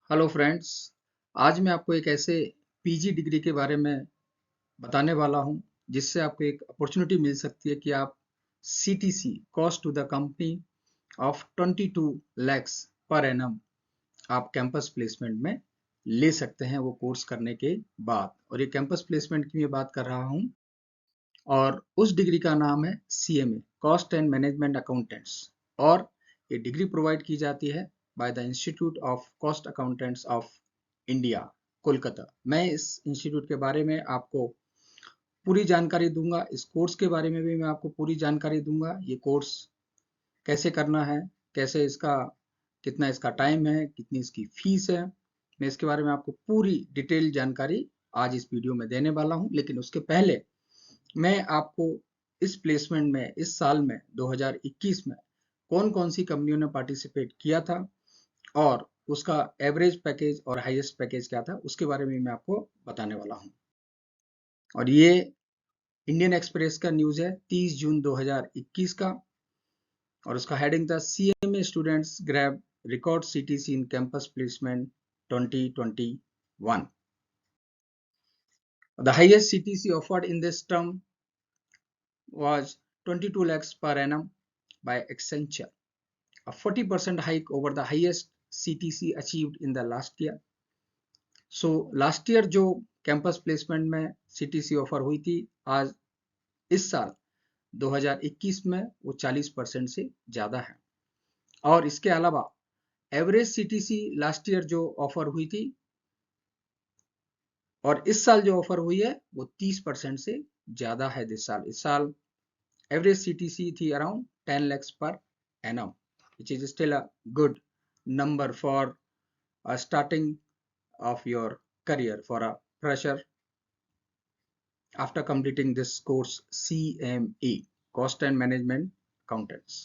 Hello friends. आज मैं आपको एक ऐसे पीजी डिग्री के बारे में बताने वाला हूं जिससे आपको एक अपॉर्चुनिटी मिल सकती है कि आप CTC cost to the company of 22 lakhs per annum आप कैंपस प्लेसमेंट में ले सकते हैं वो कोर्स करने के बाद। और ये कैंपस प्लेसमेंट की मैं बात कर रहा हूं और उस डिग्री का नाम है CMA cost and management accountants. और ये डिग्री प्रोवाइड की जाती है by the institute of cost accountants of India, Kolkata. मैं इस इंस्टीट्यूट के बारे में आपको पूरी जानकारी दूंगा, इस कोर्स के बारे में भी मैं आपको पूरी जानकारी दूंगा। ये कोर्स कैसे करना है, कैसे इसका कितना इसका टाइम है, कितनी इसकी फीस है, मैं इसके बारे में आपको पूरी डिटेल जानकारी आज इस वीडियो में देने वाला हूं। लेकिन उसके पहले मैं आपको इस प्लेसमेंट में इस साल में 2021 में कौन कौन सी कंपनियों ने पार्टिसिपेट किया था और उसका एवरेज पैकेज और हाईएस्ट पैकेज क्या था उसके बारे में मैं आपको बताने वाला हूं। और ये इंडियन एक्सप्रेस का न्यूज़ है 30 जून 2021 का, और उसका हेडिंग था CMA students grab record CTC in campus placement 2021। The highest CTC offered in this term was 22 lakhs per annum by Accenture, a 40% hike over the highest CTC achieved in the last year. So last year जो campus placement में CTC offer हुई थी, आज इस साल 2021 में वो 40% से ज़्यादा है। और इसके अलावा एवरेज CTC लास्ट ईयर जो ऑफर हुई थी और इस साल जो ऑफर हुई है वो 30% से ज़्यादा है। इस साल एवरेज CTC थी around 10 lakhs per annum, which is still a good number for a starting of your career for a fresher after completing this course CME Cost and Management Accountants।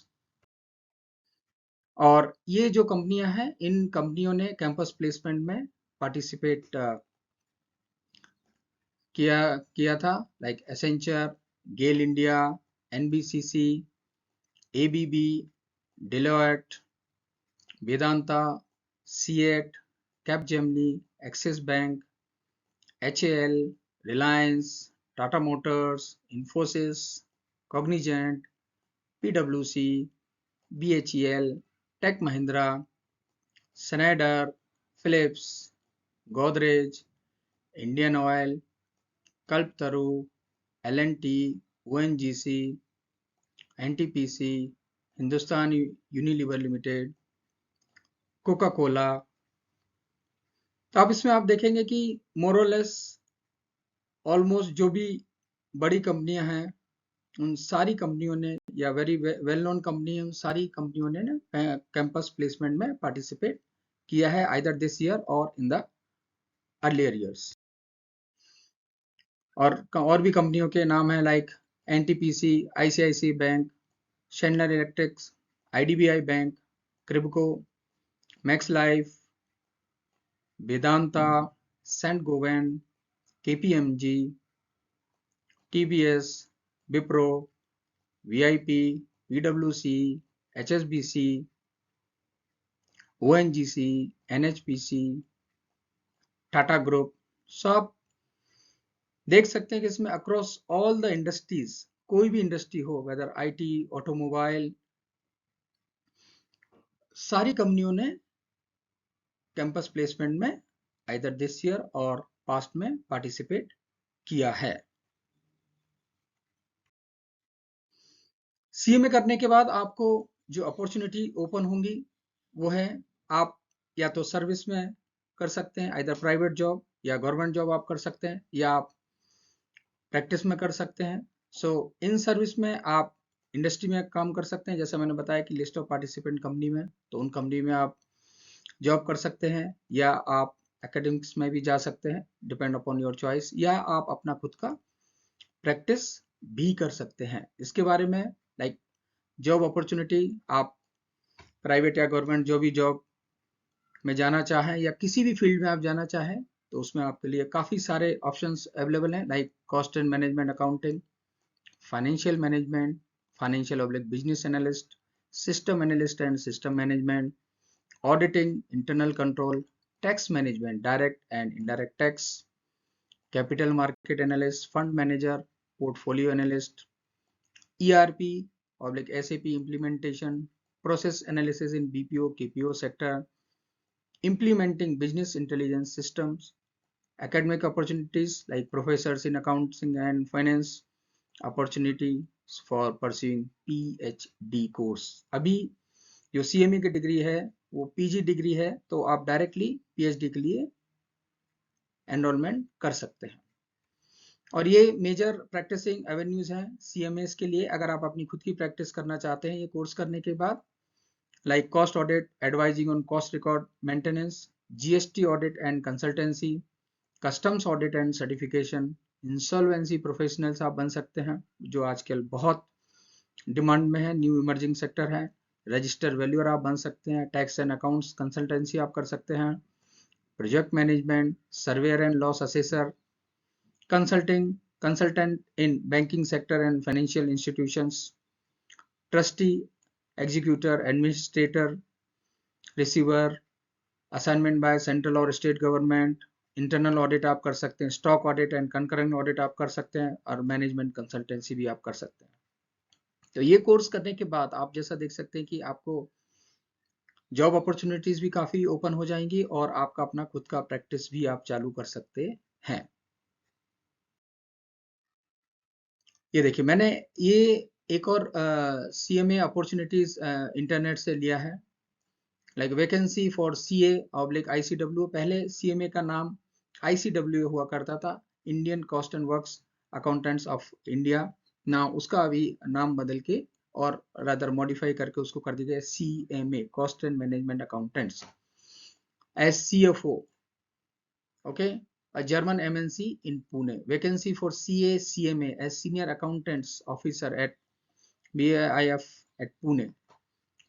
और ये जो कंपनियां हैं, इन कंपनियों ने कैंपस प्लेसमेंट में participate किया था, like Accenture, GAIL India, NBCC, ABB, Deloitte, Vedanta, CEAT, Capgemini, Axis Bank, HAL, Reliance, Tata Motors, Infosys, Cognizant, पीडब्ल्यूसी, BHEL, Tech Mahindra, Schneider, Philips, Godrej, Indian Oil, Kalpataru, LNT, ONGC, NTPC, Hindustan Unilever Limited, Coca Cola. तो अब इसमें आप देखेंगे कि मोरलेस ऑलमोस्ट जो भी बड़ी कंपनियां हैं उन सारी कंपनियों ने, या वेरी वेल नोन कंपनी है, उन सारी कंपनियों ने ना कैंपस प्लेसमेंट में पार्टिसिपेट किया है, आइदर दिस ईयर और इन द अर्लियर ईयर्स। और भी कंपनियों के नाम हैं like NTPC, ICICI Bank, Schneider Electrics, IDBI Bank, KRIBHCO, Max Life, Vedanta, Saint Gobain, KPMG, TBS, Wipro, VIP, पीडब्ल्यूसी, HSBC, ONGC, NHPC, Tata Group. सब देख सकते हैं कि इसमें अक्रॉस ऑल द इंडस्ट्रीज, कोई भी इंडस्ट्री हो, वेदर आईटी, ऑटोमोबाइल, सारी कंपनियों ने कैंपस प्लेसमेंट में आइदर दिस ईयर और पास्ट में पार्टिसिपेट किया है। सीएमए करने के बाद आपको जो अपॉर्चुनिटी ओपन होंगी वो है, आप या तो सर्विस में कर सकते हैं, आइदर प्राइवेट जॉब या गवर्नमेंट जॉब आप कर सकते हैं, या आप प्रैक्टिस में कर सकते हैं। सो इन सर्विस में आप इंडस्ट्री में काम कर सकते हैं, जैसे मैंने बताया कि लिस्ट ऑफ पार्टिसिपेंट कंपनी में, तो उन कंपनी में आप जॉब कर सकते हैं, या आप एकेडमिक्स में भी जा सकते हैं, डिपेंड अपॉन योर चॉइस, या आप अपना खुद का प्रैक्टिस भी कर सकते हैं। इसके बारे में लाइक जॉब अपॉर्चुनिटी, आप प्राइवेट या गवर्नमेंट जो भी जॉब में जाना चाहें या किसी भी फील्ड में आप जाना चाहें तो उसमें आपके लिए काफ़ी सारे ऑप्शंस अवेलेबल हैं, like cost and management accounting, financial management, financial oblique business analyst, system analyst and system management, auditing, internal control, tax management, direct and indirect tax, capital market analyst, fund manager, portfolio analyst, ERP or like SAP implementation, process analysis in BPO, KPO sector, implementing business intelligence systems, academic opportunities like professors in accounting and finance, opportunity for pursuing PhD course. अभी जो CME की degree है वो PG degree है, तो आप directly PhD के लिए एनरोलमेंट कर सकते हैं। और ये मेजर प्रैक्टिसिंग एवेन्यूज हैं CMAs के लिए। अगर आप अपनी खुद की प्रैक्टिस करना चाहते हैं ये कोर्स करने के बाद, like cost audit, advising on cost record maintenance, GST audit and consultancy, customs audit and certification, insolvency professionals आप बन सकते हैं जो आजकल बहुत डिमांड में है, न्यू इमर्जिंग सेक्टर है। रजिस्टर वैल्यूअर आप बन सकते हैं, टैक्स एंड अकाउंट्स कंसल्टेंसी आप कर सकते हैं, project management, surveyor and loss assessor, consultant in banking sector and financial institutions, trustee, executor, administrator, receiver, assignment by central और state government, internal audit आप कर सकते हैं, stock audit and concurrent audit आप कर सकते हैं, और management consultancy भी आप कर सकते हैं। तो ये कोर्स करने के बाद आप जैसा देख सकते हैं कि आपको जॉब अपॉर्चुनिटीज भी काफी ओपन हो जाएंगी और आपका अपना खुद का प्रैक्टिस भी आप चालू कर सकते हैं। ये देखिए मैंने ये एक और CMA अपॉर्चुनिटीज इंटरनेट से लिया है, like vacancy for CA oblique ICW। पहले CMA का नाम ICW हुआ करता था, Indian cost and works accountants of India. ना उसका अभी नाम बदल के और रादर मॉडिफाई करके उसको कर दिया गया CMA, cost and management accountants, as CFO। Okay, a German MNC in Pune. Vacancy for CA CMA as senior accountants officer at BAIF at Pune.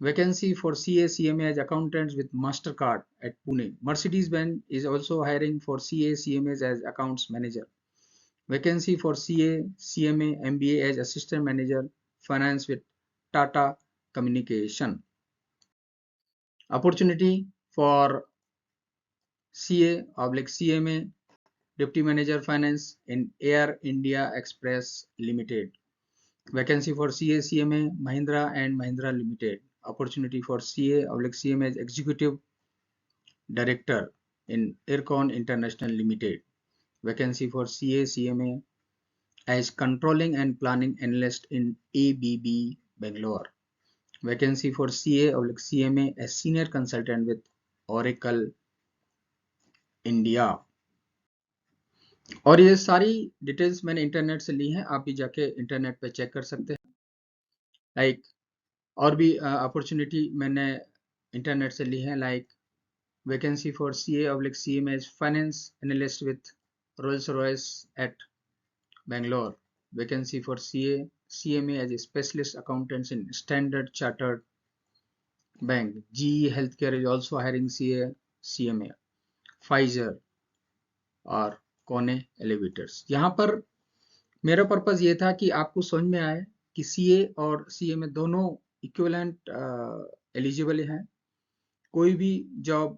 Vacancy for CA CMA as accountants with Mastercard at Pune. Mercedes-Benz is also hiring for CA CMAs as accounts manager. Vacancy for CA CMA MBA as assistant manager finance with Tata Communication. Opportunity for CA oblique CMA Deputy Manager Finance in Air India Express Limited. Vacancy for CA CMA Mahindra and Mahindra Limited. Opportunity for CA CMA as Executive Director in Aircon International Limited. Vacancy for CA CMA as Controlling and Planning Analyst in ABB Bangalore. Vacancy for CA CMA as Senior Consultant with Oracle India. और ये सारी details मैंने internet से ली हैं, आप भी जाके internet पे चेक कर सकते हैं। लाइक और भी अपॉर्चुनिटी मैंने इंटरनेट से ली है, like vacancy for CA oblique CMA as finance analyst with Rolls Royce at Bangalore. Vacancy for CA CMA as specialist accountants in Standard Chartered Bank. GE healthcare is also hiring CA CMA। Pfizer और Kone elevators. यहाँ पर मेरा purpose ये था कि आपको समझ में आए कि CA और CMA दोनों इक्विवेलेंट एलिजिबल हैं। कोई भी जॉब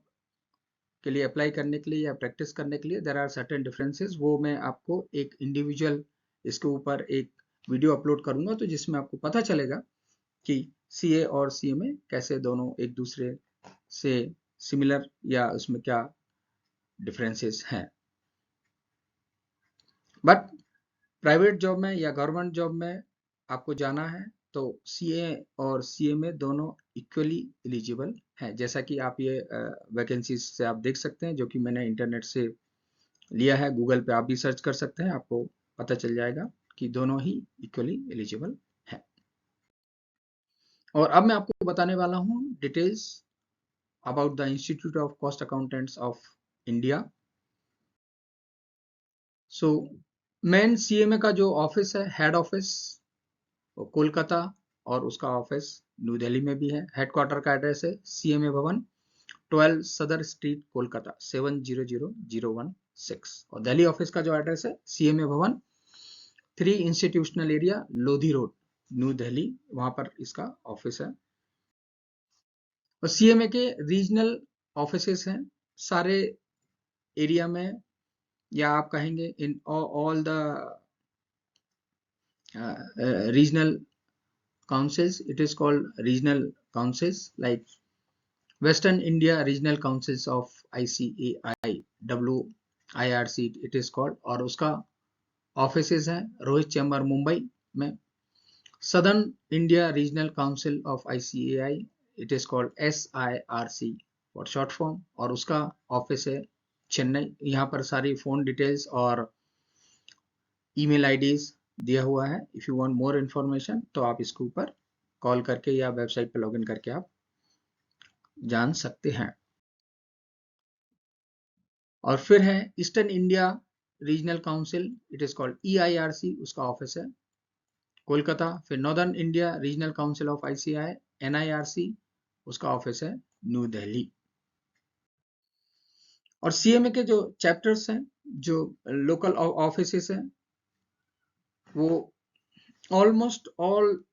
के लिए अप्लाई करने के लिए या प्रैक्टिस करने के लिए देयर आर सर्टेन डिफरेंसेस। वो मैं आपको एक इंडिविजुअल इसके ऊपर एक वीडियो अपलोड करूंगा, तो जिसमें आपको पता चलेगा कि CA और CMA कैसे दोनों एक दूसरे से सिमिलर या उसमें क्या डिफरेंसेस हैं। बट प्राइवेट जॉब में या गवर्नमेंट जॉब में आपको जाना है तो CA और CMA दोनों इक्वली एलिजिबल हैं, जैसा कि आप ये वैकेंसीज से आप देख सकते हैं, जो कि मैंने इंटरनेट से लिया है। गूगल पे आप भी सर्च कर सकते हैं, आपको पता चल जाएगा कि दोनों ही इक्वली एलिजिबल हैं। और अब मैं आपको बताने वाला हूँ details about the institute of cost accountants of India. So main CMA का जो ऑफिस है, हेड ऑफिस वो कोलकाता और उसका ऑफिस न्यू दिल्ली में भी है। हेडक्वार्टर का एड्रेस है CMA भवन 12 सदर स्ट्रीट कोलकाता 700016। और दिल्ली ऑफिस का जो एड्रेस है CMA भवन 3 institutional area Lodhi road new Delhi, वहां पर इसका ऑफिस है। और CMA के रीजनल ऑफिसेस हैं सारे एरिया में, या आप कहेंगे in all the regional councils, it is called regional councils, like Western India Regional Councils of ICAI, WIRC it is called, और उसका ऑफिसेज है रोहित चैम्बर मुंबई में. Southern India Regional Council of ICAI, it is called SIRC for short form, और उसका office है चेन्नई. यहाँ पर सारी फोन डिटेल्स और ईमेल आईडीज दिया हुआ है. If you want more information तो आप इसके ऊपर कॉल करके या वेबसाइट पर लॉगिन करके आप जान सकते हैं. और फिर है eastern India regional council, it is called EIRC, उसका ऑफिस है कोलकाता. फिर northern India regional council of ICAI, NIRC, उसका ऑफिस है न्यू दिल्ली. और CMA के जो चैप्टर्स हैं, जो लोकल ऑफिसेस हैं, वो ऑलमोस्ट ऑल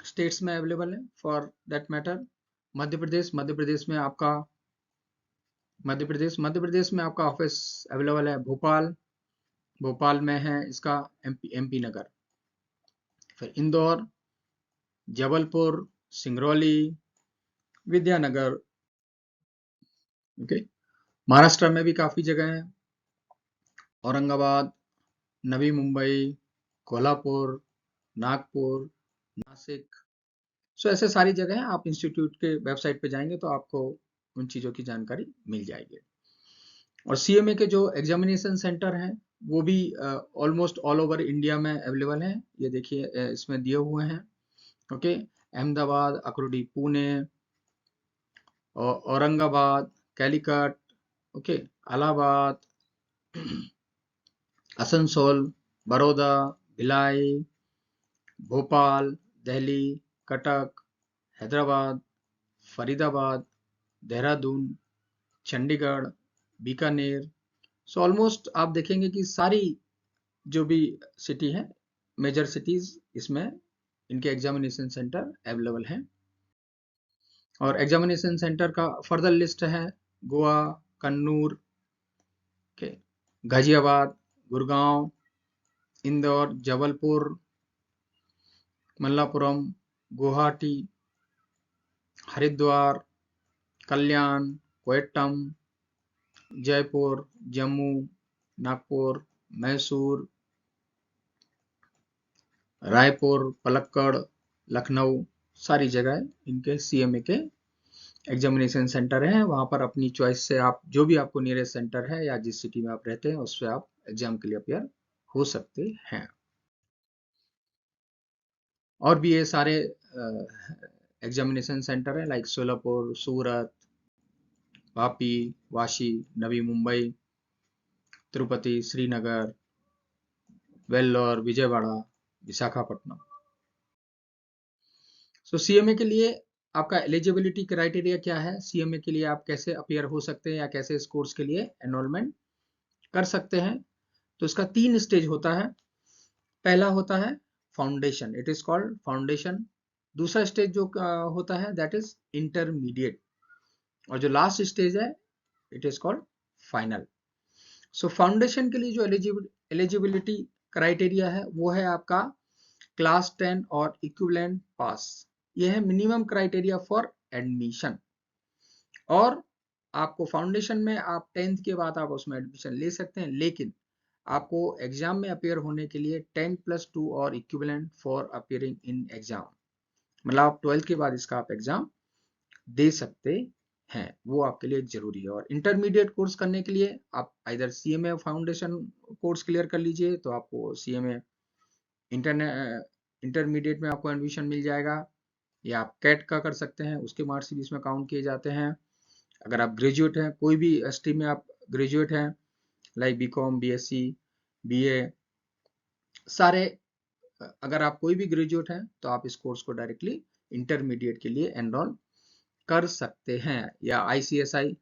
स्टेट्स में अवेलेबल है. For that matter Madhya Pradesh में आपका मध्य प्रदेश में आपका ऑफिस अवेलेबल है भोपाल में है इसका MP नगर. फिर इंदौर, जबलपुर, सिंगरौली, विद्यानगर. ओके. महाराष्ट्र में भी काफी जगह है, औरंगाबाद, नवी मुंबई, कोल्हापुर, नागपुर, नासिक. सो ऐसे सारी जगह हैं. आप इंस्टीट्यूट के वेबसाइट पे जाएंगे तो आपको उन चीज़ों की जानकारी मिल जाएगी. और CMA के जो एग्जामिनेशन सेंटर हैं वो भी ऑलमोस्ट ऑल ओवर इंडिया में अवेलेबल हैं. ये देखिए इसमें दिए हुए हैं. Okay. Ahmedabad, Akurdi, Pune, Aurangabad, Calicut, okay, Allahabad, Asansol, Baroda, Bhilai, Bhopal, Delhi, Cuttack, Hyderabad, Faridabad, Dehradun, Chandigarh, Bikaner. So almost आप देखेंगे कि सारी जो भी सिटी है, मेजर सिटीज, इसमें इनके एग्जामिनेशन सेंटर अवेलेबल हैं. और एग्जामिनेशन सेंटर का फर्दर लिस्ट है गोवा, कन्नूर, गाजियाबाद, गुड़गांव, इंदौर, जबलपुर, मल्लापुरम, गुवाहाटी, हरिद्वार, कल्याण, कोट्टम, जयपुर, जम्मू, नागपुर, मैसूर, रायपुर, पलक्कड़, लखनऊ. सारी जगह इनके CMA के एग्जामिनेशन सेंटर हैं. वहां पर अपनी चॉइस से आप जो भी आपको नियरेस्ट सेंटर है या जिस सिटी में आप रहते हैं उससे आप एग्जाम के लिए अपियर हो सकते हैं. और भी ये सारे एग्जामिनेशन सेंटर हैं लाइक सोलापुर, सूरत, वापी, वाशी, नवी मुंबई, तिरुपति, श्रीनगर, वेल्लोर, विजयवाड़ा, विशाखापट्टनम. सो CMA के लिए आपका एलिजिबिलिटी क्राइटेरिया क्या है, CMA के लिए आप कैसे अपियर हो सकते हैं या कैसे इस कोर्स के लिए एनरोलमेंट कर सकते हैं. तो इसका 3 स्टेज होता है. पहला होता है foundation, it is called foundation. दूसरा स्टेज जो होता है दैट इज इंटरमीडिएट, और जो लास्ट स्टेज है it is called final. So foundation के लिए जो एलिजिबिलिटी क्राइटेरिया है वो है आपका क्लास 10 और इक्विवेलेंट पास. ये है मिनिमम क्राइटेरिया फॉर एडमिशन. और आपको फाउंडेशन में आप 10th के बाद आप उसमें एडमिशन ले सकते हैं, लेकिन आपको एग्जाम में अपियर होने के लिए 10+2 और equivalent for appearing in exam, मतलब आप 12th के बाद इसका आप एग्जाम दे सकते हैं, वो आपके लिए जरूरी है. और इंटरमीडिएट कोर्स करने के लिए आप इधर CMA फाउंडेशन कोर्स क्लियर कर लीजिए तो आपको CMA इंटरमीडिएट में आपको एडमिशन मिल जाएगा, या आप कैट का कर सकते हैं, उसके मार्क्स भी इसमें काउंट किए जाते हैं. अगर आप ग्रेजुएट हैं, कोई भी स्ट्रीम में आप ग्रेजुएट हैं लाइक BCom, BSc, BA, सारे, अगर आप कोई भी ग्रेजुएट हैं तो आप इस कोर्स को डायरेक्टली इंटरमीडिएट के लिए एनरोल कर सकते हैं. या ICSI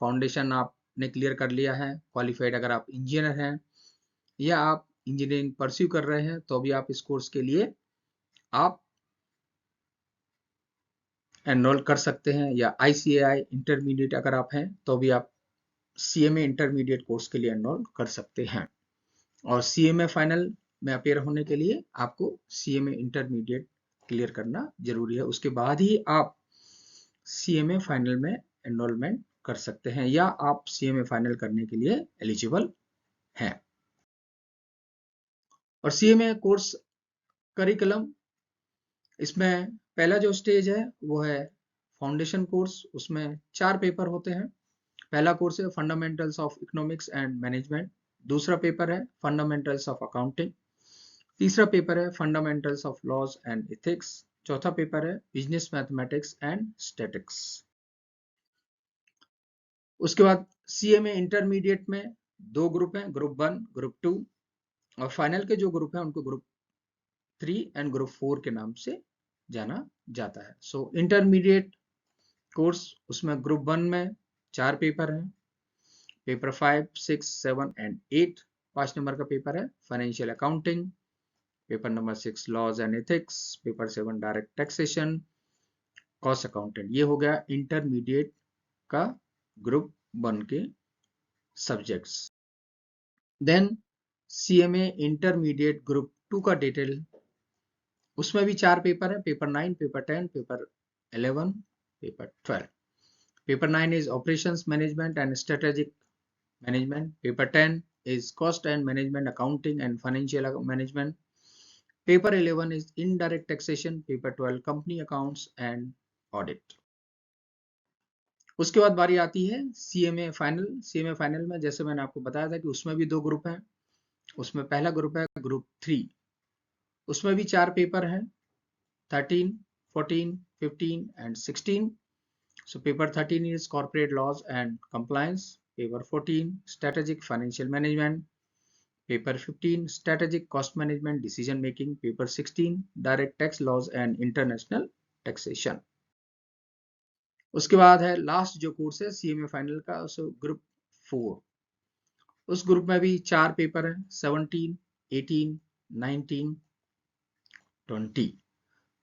फाउंडेशन आपने क्लियर कर लिया है, क्वालिफाइड, अगर आप इंजीनियर हैं या आप इंजीनियरिंग परस्यू कर रहे हैं तो भी आप इस कोर्स के लिए आप एनरोल कर सकते हैं, या ICAI इंटरमीडिएट अगर आप हैं तो भी आप CMA इंटरमीडिएट कोर्स के लिए एनरोल कर सकते हैं। और CMA फाइनल में अपेयर होने के लिए आपको CMA इंटरमीडिएट क्लियर करना जरूरी है, उसके बाद ही आप CMA फाइनल में एनरोलमेंट कर सकते हैं, या आप CMA फाइनल करने के लिए एलिजिबल हैं। और CMA कोर्स करिकुलम, इसमें पहला जो स्टेज है वो है फाउंडेशन कोर्स, उसमें 4 पेपर होते हैं। पहला कोर्स है fundamentals of economics and management, दूसरा पेपर है फंडामेंटल्स ऑफ अकाउंटिंग, तीसरा पेपर है fundamentals of laws and ethics, चौथा पेपर है बिजनेस मैथमेटिक्स एंड स्टैटिक्स। उसके बाद CMA इंटरमीडिएट में 2 ग्रुप हैं, ग्रुप 1, ग्रुप 2, और फाइनल के जो ग्रुप हैं उनको ग्रुप 3 एंड ग्रुप 4 के नाम से जाना जाता है। सो इंटरमीडिएट कोर्स, उसमें ग्रुप 1 में 4 पेपर हैं, पेपर 5, 6, 7 एंड 8 5 नंबर का पेपर है। Financial accounting, paper number 6 laws and ethics, paper 7 direct taxation, cost accountant. ये हो गया इंटरमीडिएट का ग्रुप 1 के subjects. Then CMA intermediate group 2 का डिटेल, उसमें भी 4 पेपर है, paper 9, paper 10, paper 11, paper 12। Paper 9 is operations management and strategic management, paper 10 is cost and management, accounting and financial management, paper 11 is indirect taxation, paper 12 company accounts and audit। उसके बाद बारी आती है CMA final. CMA final में जैसे मैंने आपको बताया था कि उसमें भी 2 ग्रुप हैं। उसमें पहला ग्रुप है ग्रुप 3, उसमें भी 4 पेपर हैं, 13, 14, 15 and 16। So paper 13 is corporate laws and compliance, paper 14 strategic financial management, paper 15 strategic cost management decision making, paper 16 direct tax laws and international taxation। उसके बाद है लास्ट जो कोर्स है CMA फाइनल का, so group 4। उस group में भी 4 paper हैं, 17, 18, 19, 20।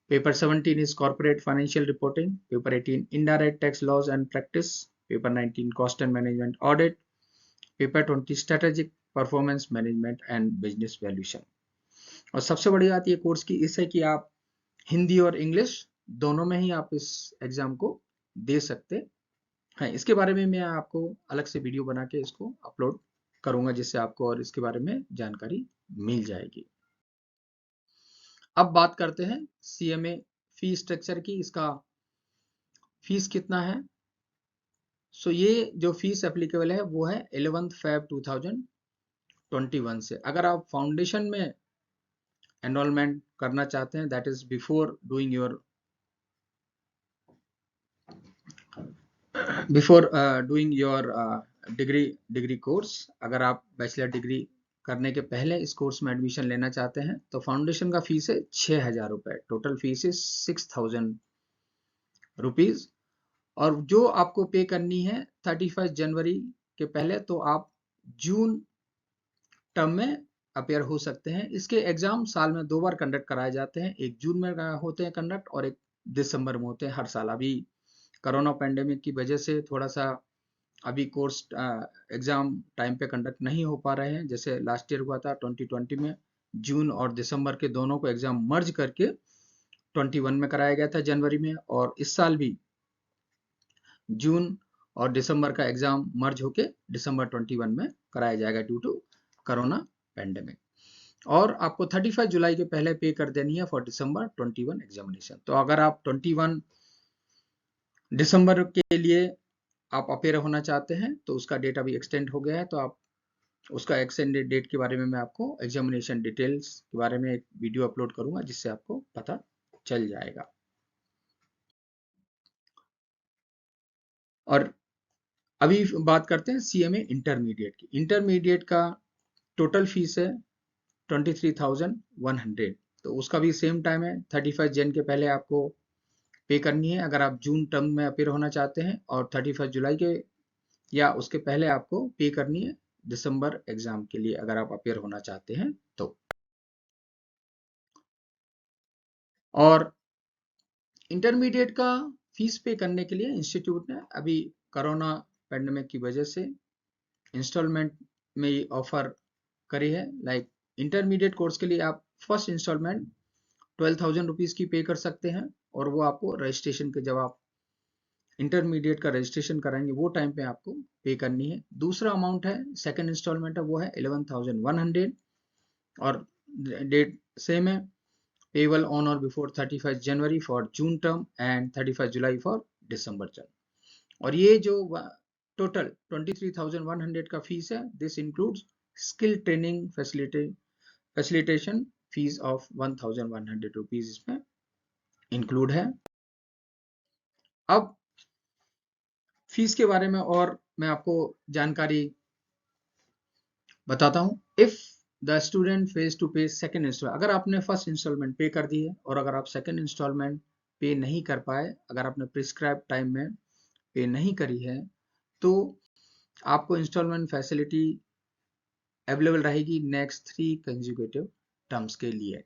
Paper 17 is corporate financial reporting, paper 18 indirect tax laws and practice, paper 19 cost and management audit, paper 20 strategic performance management and business valuation। और सबसे बड़ी बात ये कोर्स की इससे कि आप हिंदी और इंग्लिश दोनों में ही आप इस एग्जाम को दे सकते हैं। इसके बारे में मैं आपको अलग से वीडियो बना के इसको अपलोड करूंगा, जिससे आपको और इसके बारे में जानकारी मिल जाएगी। अब बात करते हैं CMA फी स्ट्रक्चर की, इसका फीस कितना है। सो ये जो फीस एप्लीकेबल है वो है 11 Feb 2021 से। अगर आप फाउंडेशन में एनरोलमेंट करना चाहते हैं, that is before doing your degree course, अगर आप बैचलर डिग्री करने के पहले इस कोर्स में एडमिशन लेना चाहते हैं तो फाउंडेशन का फीस है 6,000 रुपए, टोटल फीस है 6,000 रुपीज। और जो आपको पे करनी है 31 जनवरी के पहले, तो आप जून टर्म में अपेयर हो सकते हैं। इसके एग्जाम साल में 2 बार कंडक्ट कराए जाते हैं, एक जून में होते हैं कंडक्ट और एक दिसंबर में होते हैं हर साल। अभी कोरोना पैंडेमिक की वजह से थोड़ा सा अभी कोर्स एग्जाम टाइम पे कंडक्ट नहीं हो पा रहे हैं, जैसे लास्ट ईयर हुआ था 2020 में जून और दिसंबर के दोनों को एग्जाम मर्ज करके 21 में कराया गया था जनवरी में, और इस साल भी जून और दिसंबर का एग्जाम मर्ज होके दिसंबर 21 में कराया जाएगा ड्यू टू कोरोना पैंडेमिक। और आपको 31 जुलाई के पहले पे कर देनी है फॉर दिसंबर 21 एग्जामिनेशन। तो अगर आप 21 दिसंबर के लिए आप अपेयर होना चाहते हैं तो उसका डेट अभी एक्सटेंड हो गया है, तो आप उसका एक्सटेंडेड डेट के बारे में मैं आपको एग्जामिनेशन डिटेल्स के बारे में एक वीडियो अपलोड करूंगा, जिससे आपको पता चल जाएगा। और अभी बात करते हैं CMA इंटरमीडिएट की। इंटरमीडिएट का टोटल फीस है 23,100, तो उसका भी सेम टाइम है, 31 जन के पहले आपको पे करनी है अगर आप जून टर्म में अपेयर होना चाहते हैं, और 31 जुलाई के या उसके पहले आपको पे करनी है दिसंबर एग्जाम के लिए अगर आप अपेयर होना चाहते हैं तो। और इंटरमीडिएट का फीस पे करने के लिए इंस्टीट्यूट ने अभी कोरोना पैंडेमिक की वजह से इंस्टॉलमेंट में ऑफर करी है। लाइक इंटरमीडिएट कोर्स के लिए आप फर्स्ट इंस्टॉलमेंट 12,000 रुपीज़ की पे कर सकते हैं, और वो आपको रजिस्ट्रेशन के, जब आप इंटरमीडिएट का रजिस्ट्रेशन कराएंगे वो टाइम पे आपको पे करनी है। दूसरा अमाउंट है, सेकंड इंस्टॉलमेंट है, वो है 11,100, और डेट सेम है, पेबल ऑन और before 31 January for June term and 31 July for December term. और ये जो टोटल 23,100 का फीस है, this includes skill training facilitation fees of 1,100 rupees इसमें इंक्लूड है। अब फीस के बारे में और मैं आपको जानकारी बताता हूँ। If the student phase two पे सेकेंड इंस्टॉलमेंट, अगर आपने फर्स्ट इंस्टॉलमेंट पे कर दी है और अगर आप सेकेंड इंस्टॉलमेंट पे नहीं कर पाए, अगर आपने प्रिस्क्राइब टाइम में पे नहीं करी है, तो आपको इंस्टॉलमेंट फैसिलिटी अवेलेबल रहेगी नेक्स्ट 3 कंसेक्यूटिव टर्म्स के लिए।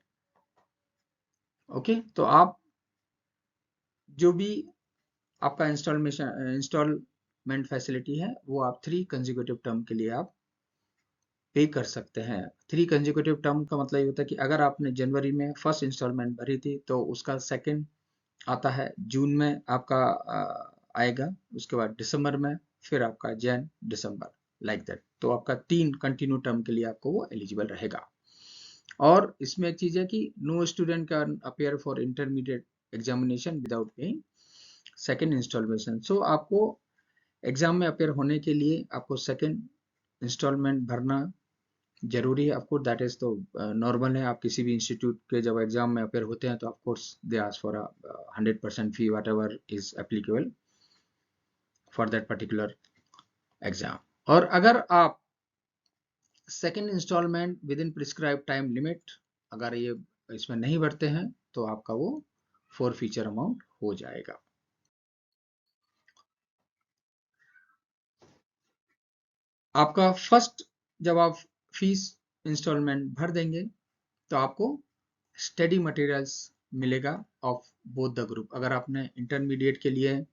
ओके, तो आप जो भी आपका इंस्टॉलमेंट फैसिलिटी है वो आप 3 कंसेक्यूटिव टर्म के लिए आप पे कर सकते हैं। 3 कंसेक्यूटिव टर्म का मतलब ये होता है कि अगर आपने जनवरी में फर्स्ट इंस्टॉलमेंट भरी थी तो उसका सेकंड आता है जून में आपका आएगा, उसके बाद दिसंबर में, फिर आपका जैन दिसंबर, लाइक दैट। तो आपका 3 कंटिन्यू टर्म के लिए आपको वो एलिजिबल रहेगा। और इसमें एक चीज है कि no student can appear for intermediate examination without paying second instalment. So आपको एग्जाम में अपीयर होने के लिए आपको सेकेंड इंस्टॉलमेंट भरना जरूरी है। आपको दैट इज तो नॉर्मल है, आप किसी भी इंस्टीट्यूट के जब एग्जाम में अपीयर होते हैं तो of course they ask for 100% fee whatever is applicable for that particular exam. और अगर आप second instalment within prescribe time limit अगर ये इसमें नहीं भरते हैं तो आपका वो फॉरफीचर अमाउंट हो जाएगा। आपका फर्स्ट, जब आप फीस इंस्टॉलमेंट भर देंगे तो आपको स्टडी मटेरियल्स मिलेगा ऑफ बोथ द ग्रुप। अगर आपने इंटरमीडिएट के लिए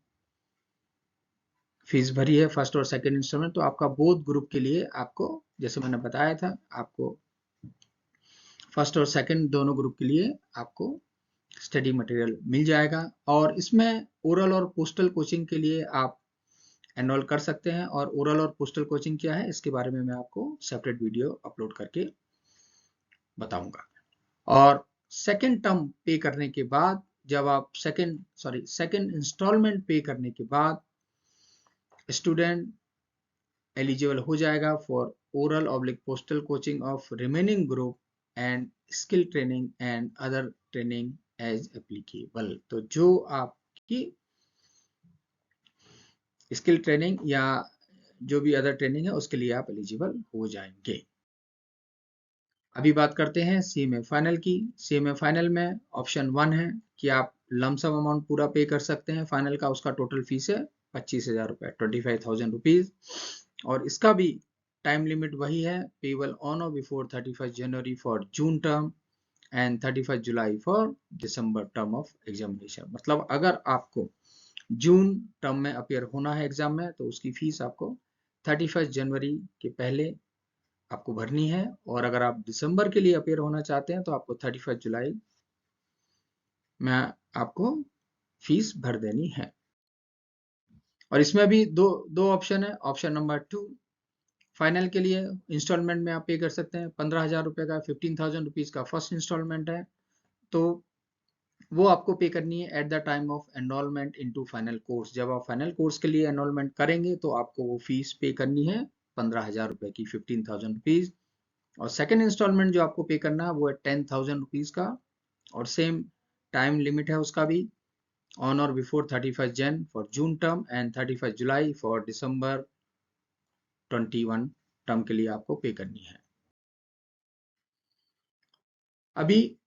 फीस भरी है फर्स्ट और सेकंड इंस्टॉलमेंट, तो आपका बोथ ग्रुप के लिए आपको, जैसे मैंने बताया था, आपको फर्स्ट और सेकंड दोनों ग्रुप के लिए आपको स्टडी मटेरियल मिल जाएगा। और इसमें ओरल और पोस्टल कोचिंग के लिए आप एनरोल कर सकते हैं। और ओरल और पोस्टल कोचिंग क्या है इसके बारे में मैं आपको सेपरेट वीडियो अपलोड करके बताऊंगा। और सेकंड टर्म पे करने के बाद, जब आप सेकंड इंस्टॉलमेंट पे करने के बाद स्टूडेंट एलिजिबल हो जाएगा for oral oblique postal coaching of remaining group and skill training and other training as applicable. तो जो आपकी स्किल ट्रेनिंग या जो भी अदर ट्रेनिंग है उसके लिए आप एलिजिबल हो जाएंगे। अभी बात करते हैं सीएमए फाइनल की। सीएमए फाइनल में ऑप्शन 1 है कि आप लमसम अमाउंट पूरा पे कर सकते हैं फाइनल का। उसका टोटल फीस है 25,000 रुपए, 25,000 रुपीज। और इसका भी टाइम लिमिट वही है, पेबल ऑन और before 31 January for June term and 31 July for December term of examination. मतलब अगर आपको जून टर्म में अपीयर होना है एग्जाम में तो उसकी फीस आपको 31 जनवरी के पहले आपको भरनी है। और अगर आप दिसंबर के लिए अपीयर होना चाहते हैं तो आपको 31 जुलाई में आपको फीस भर देनी है। और इसमें भी दो ऑप्शन है। ऑप्शन नंबर 2, फाइनल के लिए इंस्टॉलमेंट में आप पे कर सकते हैं 15,000 रुपए का, 15,000 रुपीज का फर्स्ट इंस्टॉलमेंट है, तो वो आपको पे करनी है at the time of enrolment into final course. जब आप फाइनल कोर्स के लिए एनरोलमेंट करेंगे तो आपको वो फीस पे करनी है 15,000 रुपए की, 15,000 रुपीज। और सेकेंड इंस्टॉलमेंट जो आपको पे करना है वो है 10,000 रुपीज का, और सेम टाइम लिमिट है उसका भी, ऑन और बिफोर 31 जन for June term and 31 July for December 21 term के लिए आपको पे करनी है। अभी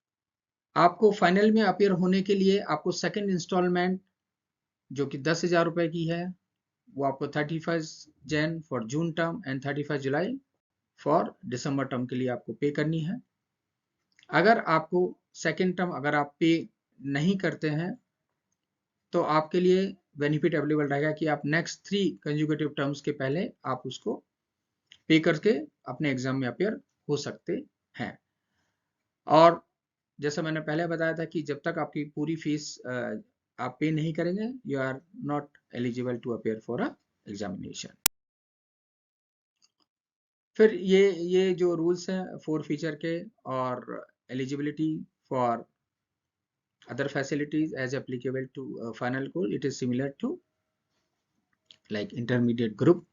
आपको फाइनल में अपीयर होने के लिए आपको सेकेंड इंस्टॉलमेंट जो कि 10,000 रुपए की है वो आपको 31 जन for June term and 31 July for December term के लिए आपको पे करनी है। अगर आपको सेकेंड टर्म अगर आप पे नहीं करते हैं तो आपके लिए बेनिफिट अवेलेबल रहेगा कि आप नेक्स्ट 3 कंसेक्यूटिव टर्म्स के पहले आप उसको पे करके अपने एग्जाम में अपियर हो सकते हैं। और जैसा मैंने पहले बताया था कि जब तक आपकी पूरी फीस आप पे नहीं करेंगे, you are not eligible to appear for a examination. फिर ये जो रूल्स हैं 4 फीचर के, और eligibility for other facilities as applicable to final course, it is similar to like intermediate group।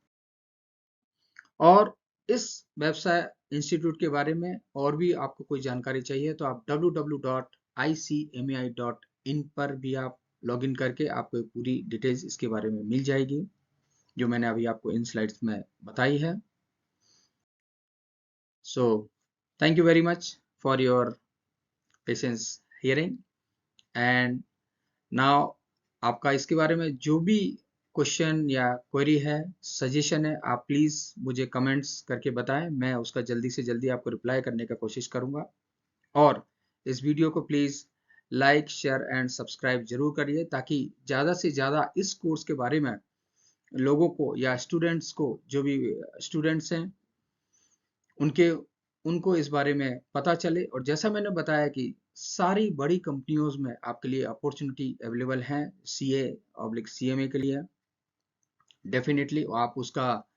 और इस व्यवसाय इंस्टीट्यूट के बारे में और भी आपको कोई जानकारी चाहिए तो आप www.icmai.in पर भी आप लॉगिन करके आपको पूरी डिटेल्स इसके बारे में मिल जाएगी, जो मैंने अभी आपको इन स्लाइड्स में बताई है। So thank you very much for your patience hearing, and now आपका इसके बारे में जो भी क्वेश्चन या क्वेरी है, सजेशन है, आप प्लीज़ मुझे कमेंट्स करके बताएं, मैं उसका जल्दी से जल्दी आपको रिप्लाई करने का कोशिश करूंगा। और इस वीडियो को please like, share and subscribe जरूर करिए, ताकि ज़्यादा से ज़्यादा इस कोर्स के बारे में लोगों को या स्टूडेंट्स को, जो भी स्टूडेंट्स हैं उनको इस बारे में पता चले। और जैसा मैंने बताया कि सारी बड़ी कंपनियों में आपके लिए अपॉर्चुनिटी अवेलेबल हैं CA/CMA के लिए। डेफिनेटली आप उसका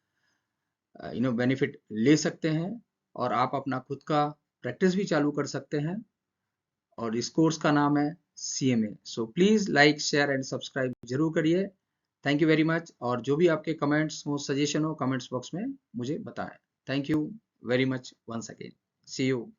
बेनिफिट ले सकते हैं, और आप अपना खुद का प्रैक्टिस भी चालू कर सकते हैं। और इस कोर्स का नाम है CMA। So please like, share and subscribe जरूर करिए। Thank you very much. और जो भी आपके कमेंट्स हो, सजेशन हो, कमेंट्स बॉक्स में मुझे बताएं। Thank you very much once again. See you.